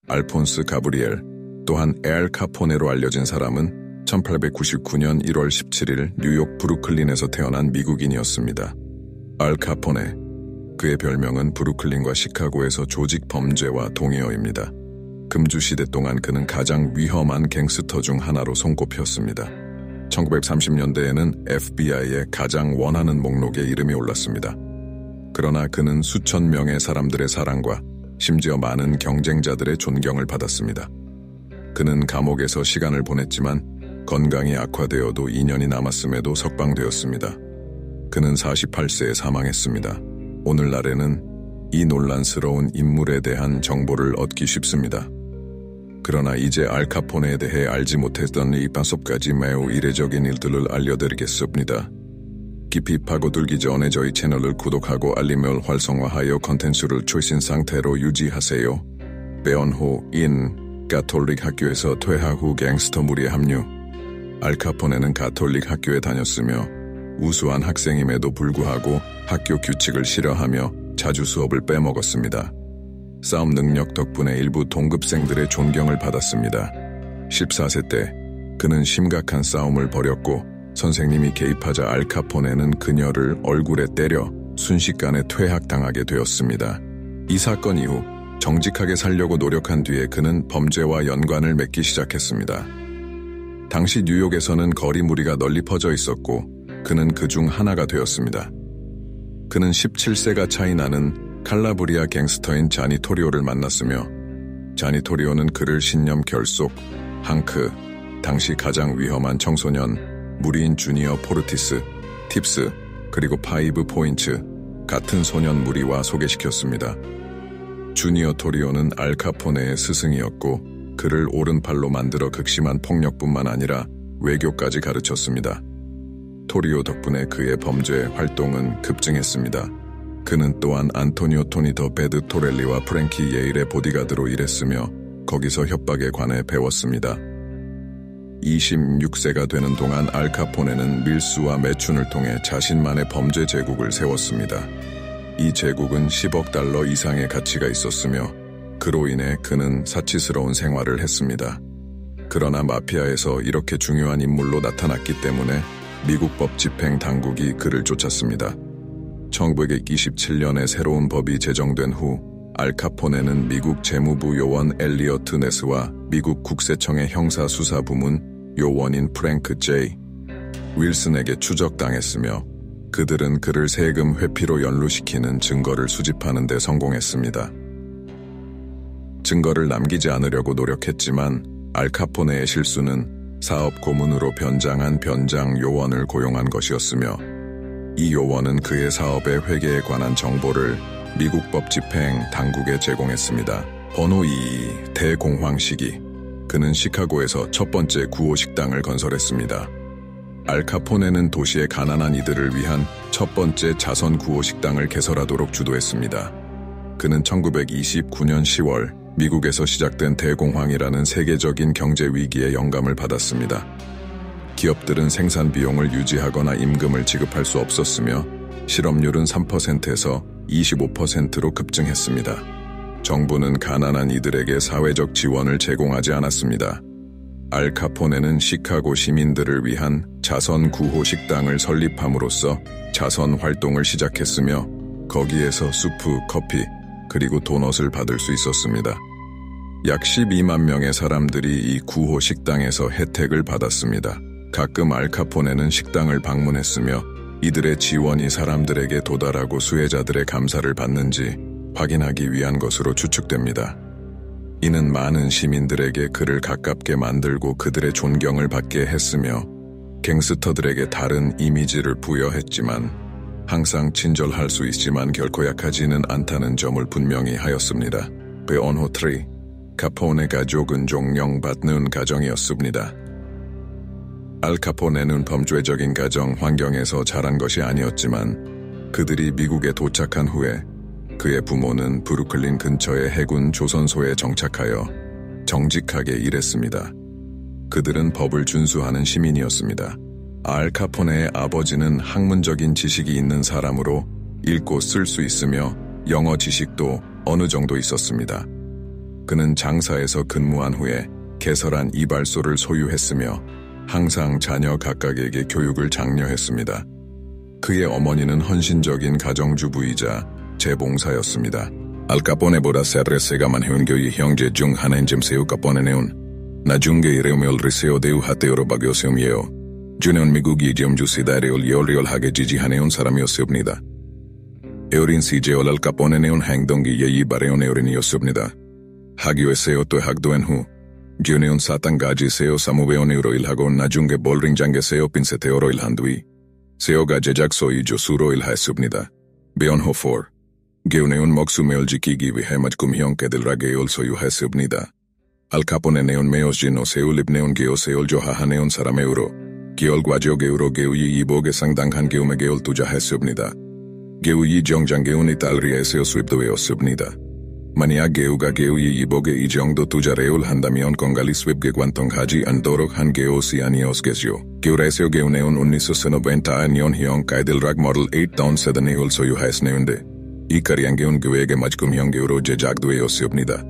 알폰스 가브리엘, 또한 엘 카포네로 알려진 사람은 1899년 1월 17일 뉴욕 브루클린에서 태어난 미국인이었습니다. 알 카포네, 그의 별명은 브루클린과 시카고에서 조직 범죄와 동의어입니다. 금주시대 동안 그는 가장 위험한 갱스터 중 하나로 손꼽혔습니다. 1930년대에는 FBI의 가장 원하는 목록에 이름이 올랐습니다. 그러나 그는 수천 명의 사람들의 사랑과 심지어 많은 경쟁자들의 존경을 받았습니다. 그는 감옥에서 시간을 보냈지만 건강이 악화되어도 2년이 남았음에도 석방되었습니다. 그는 48세에 사망했습니다. 오늘날에는 이 논란스러운 인물에 대한 정보를 얻기 쉽습니다. 그러나 이제 알 카포네에 대해 알지 못했던 이 5가지 매우 이례적인 일들을 알려드리겠습니다. 깊이 파고들기 전에 저희 채널을 구독하고 알림을 활성화하여 컨텐츠를 최신 상태로 유지하세요. 베언호인 가톨릭 학교에서 퇴화 후 갱스터 무리에 합류. 알 카포네는 가톨릭 학교에 다녔으며 우수한 학생임에도 불구하고 학교 규칙을 싫어하며 자주 수업을 빼먹었습니다. 싸움 능력 덕분에 일부 동급생들의 존경을 받았습니다. 14세 때 그는 심각한 싸움을 벌였고 선생님이 개입하자 알 카포네는 그녀를 얼굴에 때려 순식간에 퇴학당하게 되었습니다. 이 사건 이후 정직하게 살려고 노력한 뒤에 그는 범죄와 연관을 맺기 시작했습니다. 당시 뉴욕에서는 거리 무리가 널리 퍼져 있었고 그는 그중 하나가 되었습니다. 그는 17세가 차이 나는 칼라브리아 갱스터인 자니 토리오를 만났으며 자니 토리오는 그를 신념 결속, 항크, 당시 가장 위험한 청소년, 무리인 주니어 포르티스, 팁스, 그리고 파이브 포인츠, 같은 소년 무리와 소개시켰습니다. 주니어 토리오는 알 카포네의 스승이었고 그를 오른팔로 만들어 극심한 폭력뿐만 아니라 외교까지 가르쳤습니다. 토리오 덕분에 그의 범죄 활동은 급증했습니다. 그는 또한 안토니오 토니 더 베드 토렐리와 프랭키 예일의 보디가드로 일했으며 거기서 협박에 관해 배웠습니다. 26세가 되는 동안 알 카포네는 밀수와 매춘을 통해 자신만의 범죄 제국을 세웠습니다. 이 제국은 10억 달러 이상의 가치가 있었으며 그로 인해 그는 사치스러운 생활을 했습니다. 그러나 마피아에서 이렇게 중요한 인물로 나타났기 때문에 미국 법 집행 당국이 그를 쫓았습니다. 1927년에 새로운 법이 제정된 후 알 카포네는 미국 재무부 요원 엘리어트 네스와 미국 국세청의 형사수사부문 요원인 프랭크 J. 윌슨에게 추적당했으며 그들은 그를 세금 회피로 연루시키는 증거를 수집하는 데 성공했습니다. 증거를 남기지 않으려고 노력했지만 알 카포네의 실수는 사업 고문으로 변장한 변장 요원을 고용한 것이었으며 이 요원은 그의 사업의 회계에 관한 정보를 미국 법 집행 당국에 제공했습니다. 번호 2. 대공황 시기. 그는 시카고에서 첫 번째 구호 식당을 건설했습니다. 알 카포네는 도시의 가난한 이들을 위한 첫 번째 자선 구호 식당을 개설하도록 주도했습니다. 그는 1929년 10월 미국에서 시작된 대공황이라는 세계적인 경제 위기에 영감을 받았습니다. 기업들은 생산 비용을 유지하거나 임금을 지급할 수 없었으며 실업률은 3%에서 25%로 급증했습니다. 정부는 가난한 이들에게 사회적 지원을 제공하지 않았습니다. 알 카포네는 시카고 시민들을 위한 자선 구호 식당을 설립함으로써 자선 활동을 시작했으며 거기에서 수프, 커피, 그리고 도넛을 받을 수 있었습니다. 약 12만 명의 사람들이 이 구호 식당에서 혜택을 받았습니다. 가끔 알 카포네는 식당을 방문했으며 이들의 지원이 사람들에게 도달하고 수혜자들의 감사를 받는지 확인하기 위한 것으로 추측됩니다. 이는 많은 시민들에게 그를 가깝게 만들고 그들의 존경을 받게 했으며 갱스터들에게 다른 이미지를 부여했지만 항상 친절할 수 있지만 결코 약하지는 않다는 점을 분명히 하였습니다. 베언호 3. 카포네 가족은 존경받는 가정이었습니다. 알 카포네는 범죄적인 가정 환경에서 자란 것이 아니었지만 그들이 미국에 도착한 후에 그의 부모는 브루클린 근처의 해군 조선소에 정착하여 정직하게 일했습니다. 그들은 법을 준수하는 시민이었습니다. 알 카포네의 아버지는 학문적인 지식이 있는 사람으로 읽고 쓸 수 있으며 영어 지식도 어느 정도 있었습니다. 그는 장사에서 근무한 후에 개설한 이발소를 소유했으며 항상 자녀 각각에게 교육을 장려했습니다. 그의 어머니는 헌신적인 가정주부이자 재봉사였습니다. 알 카포네보다 세레세가만 해온 교의 형제 중 하나인 짐세우 카포네네온 나중에 이레오메올 리세오 데우 하테오로 바교세움예요. 주네온 미국이 점주시다레올 열리올하게 지지하네온 사람이었습니다. 에오린 시제올 알 카포네네온 행동기 예의 바레온 에오린이었습니다. 하기웨세오 또 학도엔 후 주네온 사탄가지 세오 사무베온 에오로일하고 나중에 볼링장게 세오 핀세테오로일한 뒤 세오가 제작소이 조수로일하였습니다. 베온호 4 게오네온 목숨을 지키기 위해 맞금형 깨들라게올 소유했습니다. 알 카포네네온 메오스지노 세울 입네온 게오 세울 조하하네온 사람에우로 기올 과조 게우로 게우이 이복에 상당한 게움에 게올 투자했습니다. 게우이 정장 게운 이탈리아에 세우 수입도되었습니다. 만약 게우가 게우이 이복에 이 정도 투자를 한다면 건갈이 수입게 관통하지 않도록 한 게오시 아니었겠죠. 게우라에서 게우네온 1990년 형 까이들락 모델 8다운 세단을 소유했는데 이 카리앙게온 교회에게 맞금형 게우로 제작되었습니다.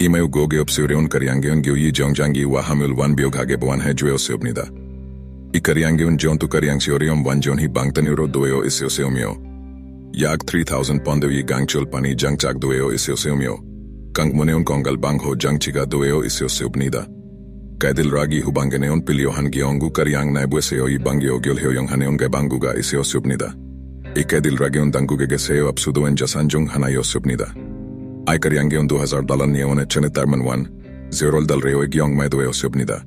이메우 고게 없으려온 카리앙게온 교회 정장기와 함을 완벽하게 보완해주었습니다. 이 카리앙게온 전투 카리앙시오리움 완전히 방탄으로 되어 있었으며 약 3,000 펀드의 강철판이 장착되어 있었으며 강문에온 건갈방호 장치가 되어 있었습니다. 까이들락이 후방에네온 필요한 기영구 카리앙 내부에서 이 방기오결 효용하네온 개방구가 있었습니다. 이 까이들락에온 당국에게 세어 압수된 자산 중 하나였습니다. 아이카리앙게온 $2,000 니온의 전에 따르면 $0의 기영매도였습니다.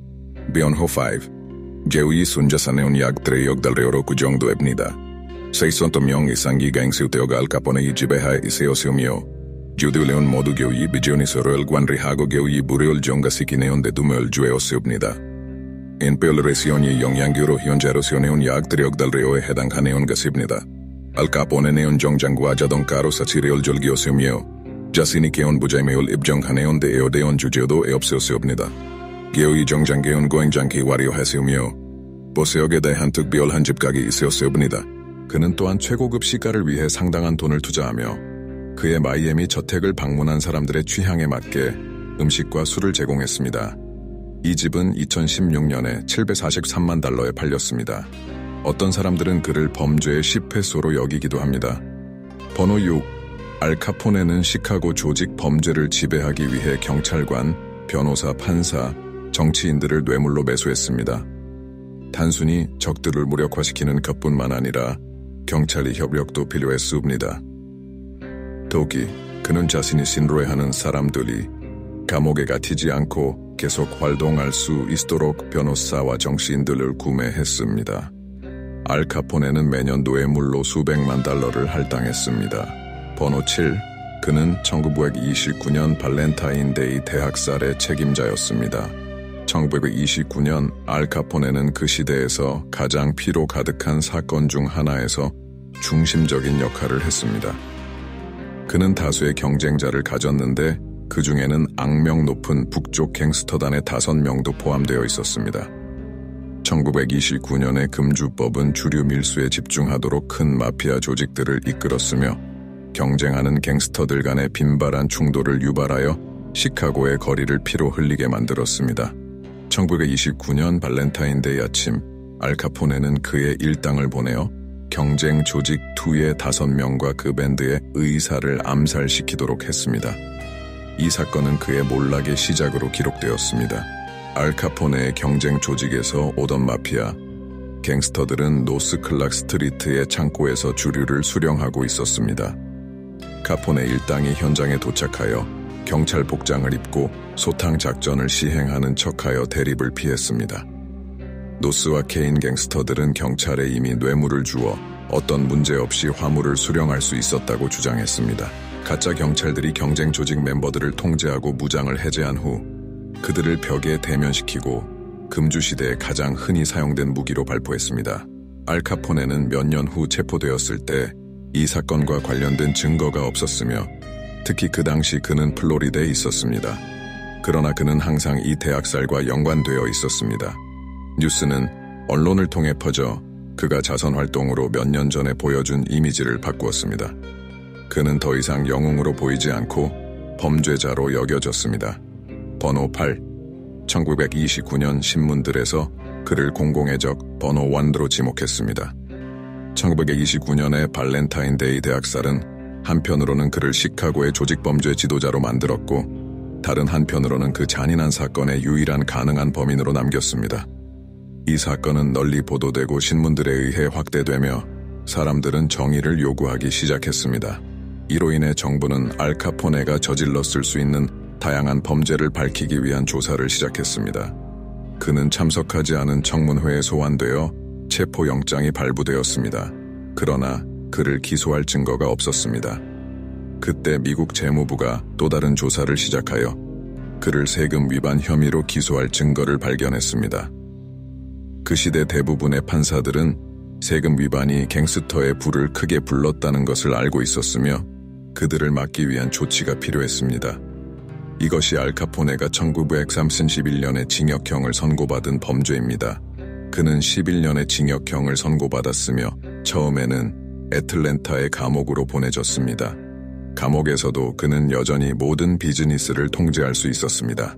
베온호 5 제우이 순자산에온 약 $3억 구정도입니다. 600명 이상이 강수되어가 알 카포네의 지배하에 있었으며 주들레온 모두 교의 비즈니스를 관리하고 교의 부를 정가시키네온 대두물 주었습니다. 인펠레이션이 영향으로 현재로 세워내온 약 $3억에 해당하네온 것입니다. 알 카포네네온 정장과 자동차로 사치를 즐겼으며 자신이 개온 부자임을 입증하네온 데에오데온 주제도 없었습니다. 교의 정장개온 고행장기 와리오했으며 보세역에 대한 특별한 집각이 있었습니다. 그는 또한 최고급 시가를 위해 상당한 돈을 투자하며 그의 마이애미 저택을 방문한 사람들의 취향에 맞게 음식과 술을 제공했습니다. 이 집은 2016년에 $743만 팔렸습니다. 어떤 사람들은 그를 범죄의 10회소로 여기기도 합니다. 번호 6. 알 카포네는 시카고 조직 범죄를 지배하기 위해 경찰관, 변호사, 판사, 정치인들을 뇌물로 매수했습니다. 단순히 적들을 무력화시키는 것뿐만 아니라 경찰의 협력도 필요했습니다. 더욱이 그는 자신이 신뢰하는 사람들이 감옥에 갇히지 않고 계속 활동할 수 있도록 변호사와 정치인들을 구매했습니다. 알 카포네는 매년 뇌물로 수백만 달러를 할당했습니다. 번호 7. 그는 1929년 발렌타인데이 대학살의 책임자였습니다. 1929년 알 카포네는 그 시대에서 가장 피로 가득한 사건 중 하나에서 중심적인 역할을 했습니다. 그는 다수의 경쟁자를 가졌는데 그 중에는 악명 높은 북쪽 갱스터단의 5명도 포함되어 있었습니다. 1929년의 금주법은 주류 밀수에 집중하도록 큰 마피아 조직들을 이끌었으며 경쟁하는 갱스터들 간의 빈발한 충돌을 유발하여 시카고의 거리를 피로 흘리게 만들었습니다. 1929년 발렌타인데이 아침 알 카포네는 그의 일당을 보내어 경쟁 조직 2의 5명과 그 밴드의 의사를 암살시키도록 했습니다. 이 사건은 그의 몰락의 시작으로 기록되었습니다. 알 카포네의 경쟁 조직에서 오던 마피아, 갱스터들은 노스 클락 스트리트의 창고에서 주류를 수령하고 있었습니다. 카포네 일당이 현장에 도착하여 경찰 복장을 입고 소탕 작전을 시행하는 척하여 대립을 피했습니다. 노스와 케인 갱스터들은 경찰에 이미 뇌물을 주어 어떤 문제 없이 화물을 수령할 수 있었다고 주장했습니다. 가짜 경찰들이 경쟁 조직 멤버들을 통제하고 무장을 해제한 후 그들을 벽에 대면시키고 금주시대에 가장 흔히 사용된 무기로 발포했습니다. 알 카포네는 몇 년 후 체포되었을 때 이 사건과 관련된 증거가 없었으며 특히 그 당시 그는 플로리다에 있었습니다. 그러나 그는 항상 이 대학살과 연관되어 있었습니다. 뉴스는 언론을 통해 퍼져 그가 자선 활동으로 몇 년 전에 보여준 이미지를 바꾸었습니다. 그는 더 이상 영웅으로 보이지 않고 범죄자로 여겨졌습니다. 번호 8. 1929년 신문들에서 그를 공공의 적 번호 1로 지목했습니다. 1929년의 발렌타인데이 대학살은 한편으로는 그를 시카고의 조직범죄 지도자로 만들었고 다른 한편으로는 그 잔인한 사건의 유일한 가능한 범인으로 남겼습니다. 이 사건은 널리 보도되고 신문들에 의해 확대되며 사람들은 정의를 요구하기 시작했습니다. 이로 인해 정부는 알 카포네가 저질렀을 수 있는 다양한 범죄를 밝히기 위한 조사를 시작했습니다. 그는 참석하지 않은 청문회에 소환되어 체포영장이 발부되었습니다. 그러나 그를 기소할 증거가 없었습니다. 그때 미국 재무부가 또 다른 조사를 시작하여 그를 세금 위반 혐의로 기소할 증거를 발견했습니다. 그 시대 대부분의 판사들은 세금 위반이 갱스터의 불을 크게 불렀다는 것을 알고 있었으며 그들을 막기 위한 조치가 필요했습니다. 이것이 알 카포네가 1931년에 징역형을 선고받은 범죄입니다. 그는 11년의 징역형을 선고받았으며 처음에는 애틀랜타의 감옥으로 보내졌습니다. 감옥에서도 그는 여전히 모든 비즈니스를 통제할 수 있었습니다.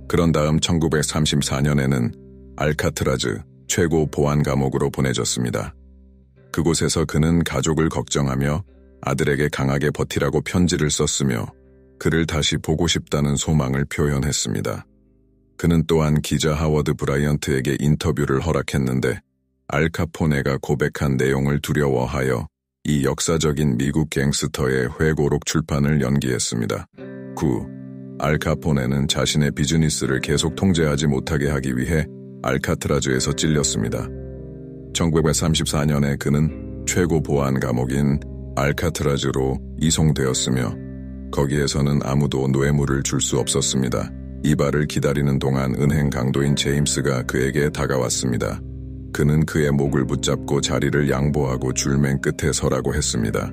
그런 다음 1934년에는 알카트라즈 최고 보안 감옥으로 보내졌습니다. 그곳에서 그는 가족을 걱정하며 아들에게 강하게 버티라고 편지를 썼으며 그를 다시 보고 싶다는 소망을 표현했습니다. 그는 또한 기자 하워드 브라이언트에게 인터뷰를 허락했는데 알 카포네가 고백한 내용을 두려워하여 이 역사적인 미국 갱스터의 회고록 출판을 연기했습니다. 9. 알 카포네는 자신의 비즈니스를 계속 통제하지 못하게 하기 위해 알카트라즈에서 찔렸습니다. 1934년에 그는 최고 보안 감옥인 알카트라즈로 이송되었으며 거기에서는 아무도 뇌물을 줄 수 없었습니다. 이발을 기다리는 동안 은행 강도인 제임스가 그에게 다가왔습니다. 그는 그의 목을 붙잡고 자리를 양보하고 줄맨 끝에 서라고 했습니다.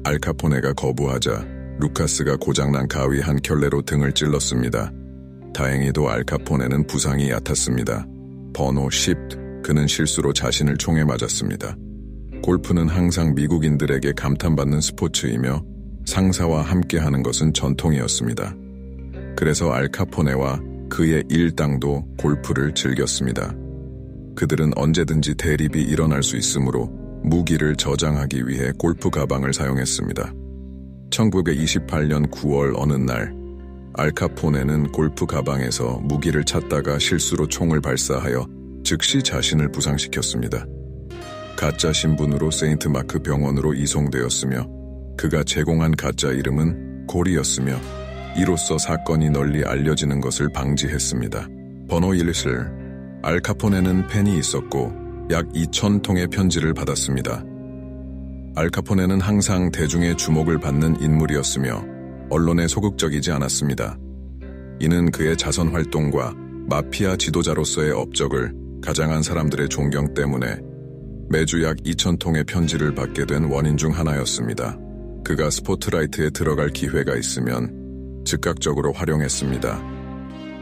알 카포네가 거부하자 루카스가 고장난 가위 한 켤레로 등을 찔렀습니다. 다행히도 알 카포네는 부상이 얕았습니다. 번호 10. 그는 실수로 자신을 총에 맞았습니다. 골프는 항상 미국인들에게 감탄받는 스포츠이며 상사와 함께하는 것은 전통이었습니다. 그래서 알 카포네와 그의 일당도 골프를 즐겼습니다. 그들은 언제든지 대립이 일어날 수 있으므로 무기를 저장하기 위해 골프 가방을 사용했습니다. 1928년 9월 어느 날 알 카포네는 골프 가방에서 무기를 찾다가 실수로 총을 발사하여 즉시 자신을 부상시켰습니다. 가짜 신분으로 세인트 마크 병원으로 이송되었으며 그가 제공한 가짜 이름은 골이었으며 이로써 사건이 널리 알려지는 것을 방지했습니다. 번호 11. 알 카포네는 팬이 있었고 약 2,000통의 편지를 받았습니다. 알 카포네는 항상 대중의 주목을 받는 인물이었으며 언론에 소극적이지 않았습니다. 이는 그의 자선 활동과 마피아 지도자로서의 업적을 가장한 사람들의 존경 때문에 매주 약 2,000통의 편지를 받게 된 원인 중 하나였습니다. 그가 스포트라이트에 들어갈 기회가 있으면 즉각적으로 활용했습니다.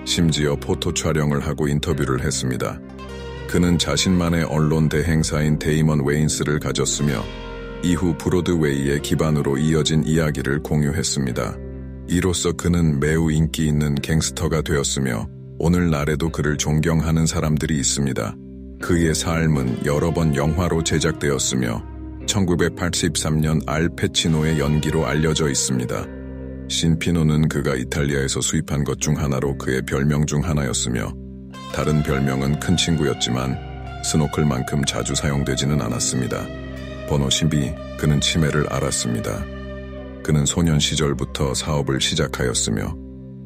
심지어 포토 촬영을 하고 인터뷰를 했습니다. 그는 자신만의 언론 대행사인 데이먼 웨인스를 가졌으며 이후 브로드웨이의 기반으로 이어진 이야기를 공유했습니다. 이로써 그는 매우 인기 있는 갱스터가 되었으며 오늘날에도 그를 존경하는 사람들이 있습니다. 그의 삶은 여러 번 영화로 제작되었으며 1983년 알 페치노의 연기로 알려져 있습니다. 신피노는 그가 이탈리아에서 수입한 것 중 하나로 그의 별명 중 하나였으며 다른 별명은 큰 친구였지만 스노클만큼 자주 사용되지는 않았습니다. 번호 12. 그는 치매를 앓았습니다. 그는 소년 시절부터 사업을 시작하였으며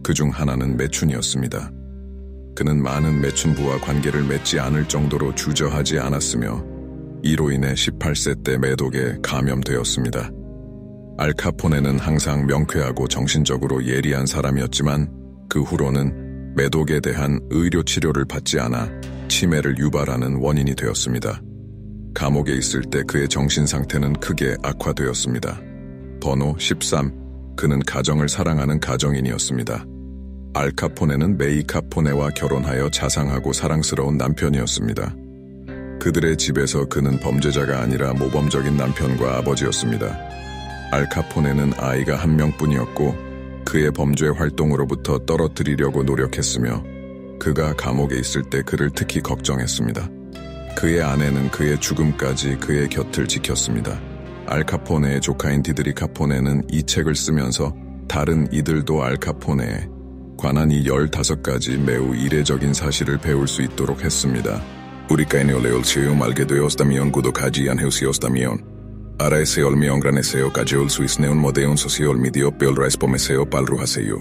그 중 하나는 매춘이었습니다. 그는 많은 매춘부와 관계를 맺지 않을 정도로 주저하지 않았으며 이로 인해 18세 때 매독에 감염되었습니다. 알 카포네는 항상 명쾌하고 정신적으로 예리한 사람이었지만 그 후로는 매독에 대한 의료 치료를 받지 않아 치매를 유발하는 원인이 되었습니다. 감옥에 있을 때 그의 정신 상태는 크게 악화되었습니다. 번호 13. 그는 가정을 사랑하는 가정인이었습니다. 알 카포네는 메이 카포네와 결혼하여 자상하고 사랑스러운 남편이었습니다. 그들의 집에서 그는 범죄자가 아니라 모범적인 남편과 아버지였습니다. 알 카포네는 아이가 한 명뿐이었고 그의 범죄 활동으로부터 떨어뜨리려고 노력했으며 그가 감옥에 있을 때 그를 특히 걱정했습니다. 그의 아내는 그의 죽음까지 그의 곁을 지켰습니다. 알 카포네의 조카인 디드리 카포네는 이 책을 쓰면서 다른 이들도 알 카포네에 관한 이 15가지 매우 이례적인 사실을 배울 수 있도록 했습니다. Urikaine ole olsio malgedoeostamion gudokaji anheusiostamion. Araese olmion graneseo kajeol suisneon modeon socio olmidio peolrais pomeseo palruhaseyo.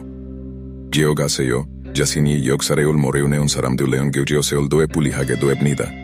Geogaseyo, Jasini yoksareol moreuneon saramduleon geugioseol doe pulihage doebnida.